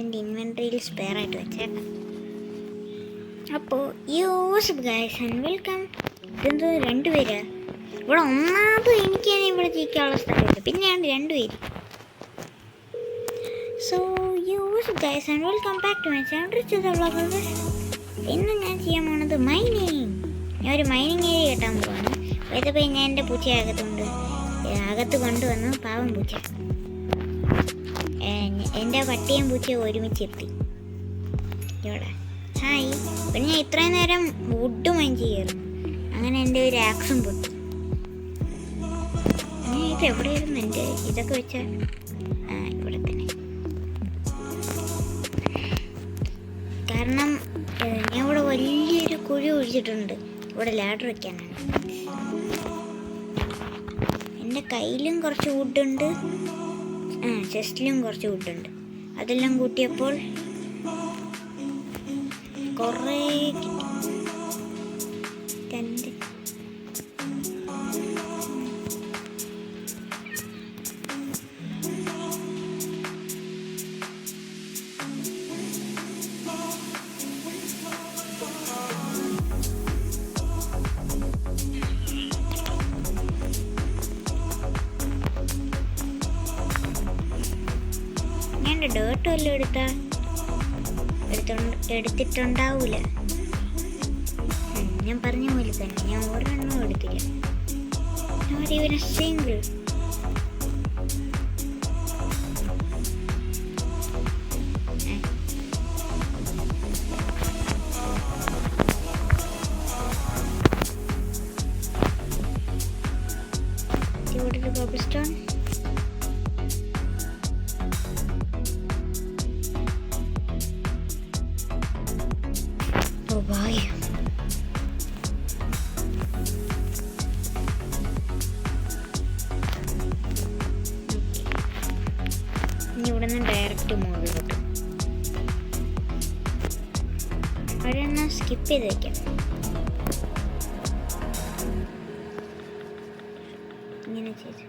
എൻ്റെ ഇൻവെൻട്രിയിൽ സ്പെയർ ആയിട്ട് വെച്ചേക്കാം. അപ്പോൾ യൂസ് ഗൈസ് ആൻഡ് വെൽക്കം. ഇതെന്തോ രണ്ടുപേരാ ഇവിടെ? ഒന്നാമത് എനിക്ക് ഇവിടെ ജയിക്കാനുള്ള സ്ഥലമില്ല, പിന്നെയാണ് രണ്ടുപേര്. So use guys and welcome back to my channel. ഇന്ന് ഞാൻ ചെയ്യാൻ പോണത് മൈനിങ്. ഞാൻ ഒരു മൈനിങ് ഏരിയ കെട്ടാൻ പോവാണ്. വൈകിട്ടപ്പോൾ ഞാൻ എൻ്റെ പൂച്ചയെ അകത്ത് കൊണ്ടുവന്നു. പാവം പൂച്ച. എൻ്റെ പട്ടിയും പൂച്ചയും ഒരുമിച്ച് എത്തി ഇവിടെ. ഹായ്. പിന്നെ ഞാൻ ഇത്രയും നേരം വുഡ് മൈൻ ചെയ്യായിരുന്നു. അങ്ങനെ എൻ്റെ ഒരു ആക്സും പൊട്ടി. ഞാൻ ഇത് എവിടെയായിരുന്നു എൻ്റെ ഇതൊക്കെ വെച്ചാൽ? ഇവിടെ തന്നെ. കാരണം ഞാൻ ഇവിടെ വലിയൊരു കുഴി ഒഴിച്ചിട്ടുണ്ട് ഇവിടെ ലാഡർ വയ്ക്കാനാണ്. എൻ്റെ കയ്യിലും കുറച്ച് വുഡുണ്ട്, ചെസ്റ്റിലും കുറച്ച് വുഡുണ്ട്. അതെല്ലാം കൂട്ടിയപ്പോൾ കുറേ കിട്ടി. ഞാൻ ഡേർട്ട് വല്ലതും എടുത്തിട്ടുണ്ടാവൂല. ഞാൻ പറഞ്ഞ പോലെ തന്നെ ഞാൻ ഒരെണ്ണം എടുത്തില്ല. Not even a single. ഇവിടെ ഒരു കോബിൾ സ്റ്റോൺ. ഇനി ഇവിടെ നിന്ന് ഡയറക്റ്റ് മുകളിലോട്ട് ഒരെണ്ണം സ്കിപ്പ് ചെയ്ത് വയ്ക്കാം. ഇങ്ങനെ ചെയ്ത്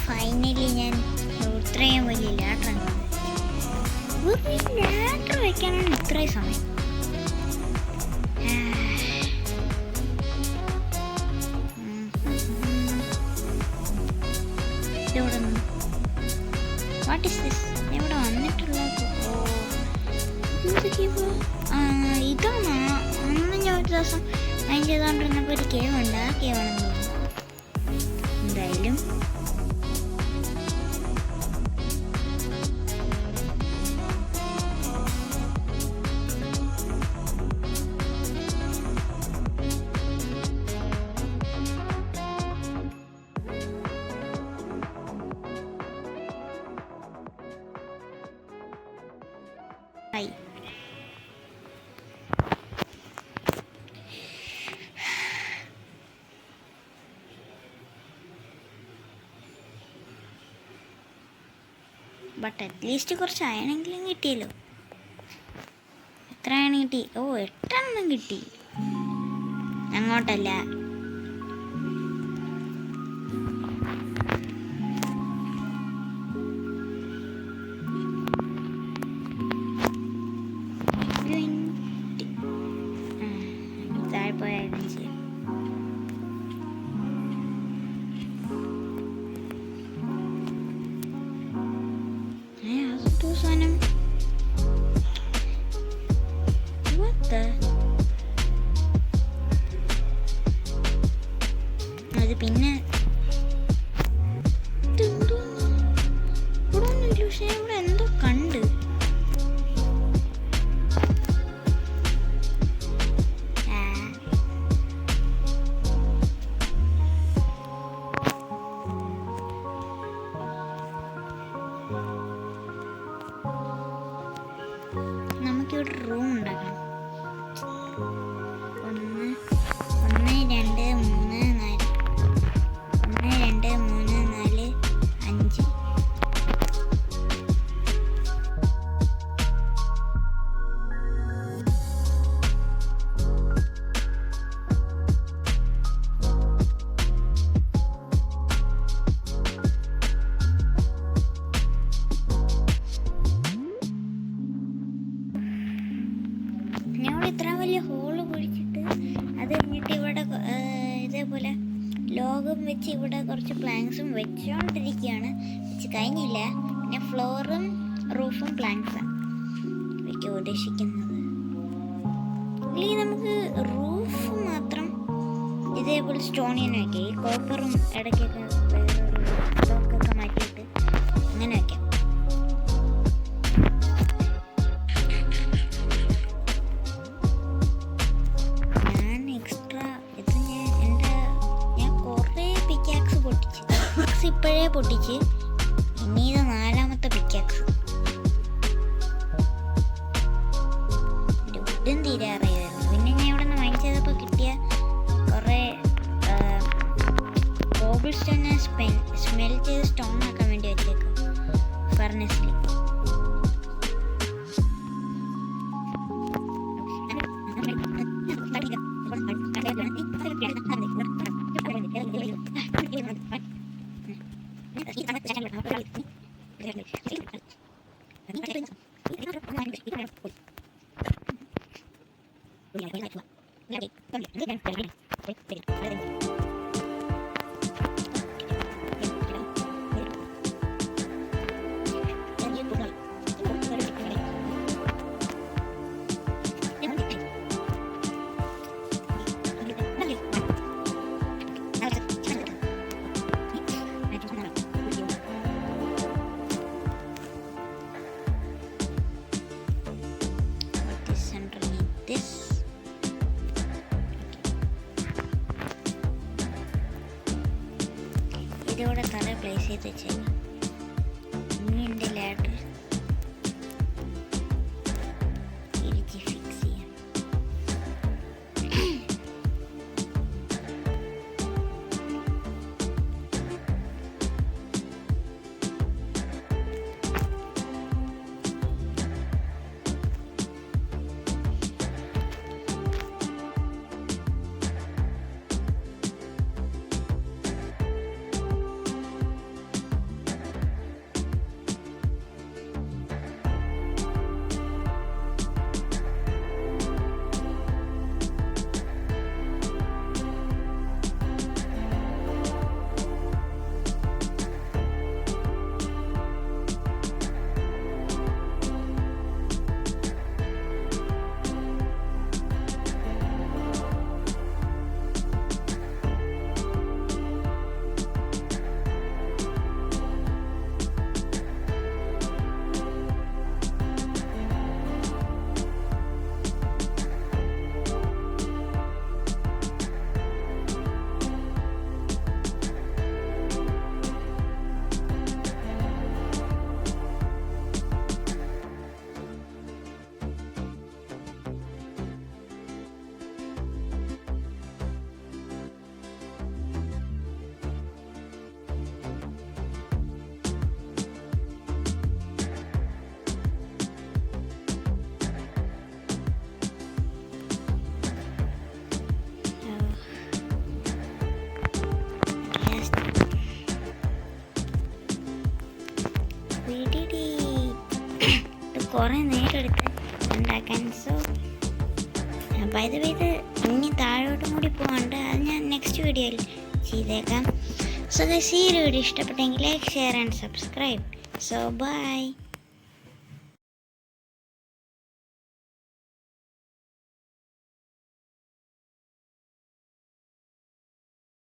ഫൈനലി ഞാൻ ഇത്രയും വലിയ ലാഡർ വയ്ക്കാനാണ് ഇത്രയും സമയം. ഇതെവിടെ വാട്ട് ഈസ് ദിസ്? എവിടെ വന്നിട്ടുള്ളത്? ഇതാണോ? അന്ന് ഞാൻ ഒരു ദിവസം മൈൻഡ് ചെയ്തുകൊണ്ടിരുന്നപ്പോൾ ഒരു കേവ് ഉണ്ട്. ആ കേവാണെന്ന് തോന്നുന്നു. എന്തായാലും ആയി. ബട്ട് അറ്റ്ലീസ്റ്റ് കുറച്ച് അയണെങ്കിലും കിട്ടിയല്ലോ. എത്ര അയൺ കിട്ടി? ഓ 8 കിട്ടി. അങ്ങോട്ടല്ല, താഴെ പോയാലും ചെയ്യാം. സാധനം അത് പിന്നെ ഇവിടെ ഒന്നുമില്ല. പക്ഷേ ഇവിടെ എന്തോ കണ്ട്. നമുക്കിവിടെ റൂം ഉണ്ടാക്കണം. 1 2 3 4 1 2 3 4 5. ഞങ്ങൾ ഇത്ര വലിയ ഹോള് കുഴിച്ചിട്ട് അത് കഴിഞ്ഞിട്ട് ഇവിടെ ഇതേപോലെ ലോകം വെച്ച് ഇവിടെ കുറച്ച് പ്ലാങ്ക്സും വെച്ചുകൊണ്ടിരിക്കുകയാണ്. വെച്ച് കഴിഞ്ഞില്ല. പിന്നെ ഫ്ലോറും റൂഫും പ്ലാങ്ക്സാണ് വയ്ക്കാൻ ഉദ്ദേശിക്കുന്നത്. ഇല്ലെങ്കിൽ നമുക്ക് റൂഫ് മാത്രം ഇതേപോലെ സ്റ്റോണിയൻ വയ്ക്കാം. ഈ കോപ്പറും ഇടയ്ക്കൊക്കെ വേറൊരു ബ്ലോക്കൊക്കെ മാറ്റിയിട്ട് അങ്ങനെ വയ്ക്കാം. ഇപ്പോഴേ പൊട്ടിച്ച് ഇനി ഇത് 4ാമത്തെ പിക്കാക്സ്. വുഡും തീരാറായിരുന്നു. പിന്നെ ഞാൻ ഇവിടെ നിന്ന് മൈൻഡ് ചെയ്തപ്പോൾ കിട്ടിയ കുറേ കോബിൾ സ്റ്റോണിനെ സ്മെൽ ചെയ്ത് സ്റ്റോൺ ആക്കാൻ വേണ്ടി വെച്ചേക്കും ഫർണസിൽ. ഇതിവിടെ തല പ്ലേസ് ചെയ്ത് വെച്ചേക്കാം. ഇനി എൻ്റെ ലാഡർ തിരിച്ച് ഫിക്സ് ചെയ്യാം. കുറേ നേരം എടുത്ത് ഉണ്ടാക്കാൻ. സോ അപ്പോൾ ഇത് ഇനി താഴോട്ടും കൂടി പോകാണ്ട് അത് ഞാൻ നെക്സ്റ്റ് വീഡിയോയിൽ ചെയ്തേക്കാം. സോ ഗൈസ്, ഈ ഒരു വീഡിയോ ഇഷ്ടപ്പെട്ടെങ്കിൽ like, share and subscribe. So by.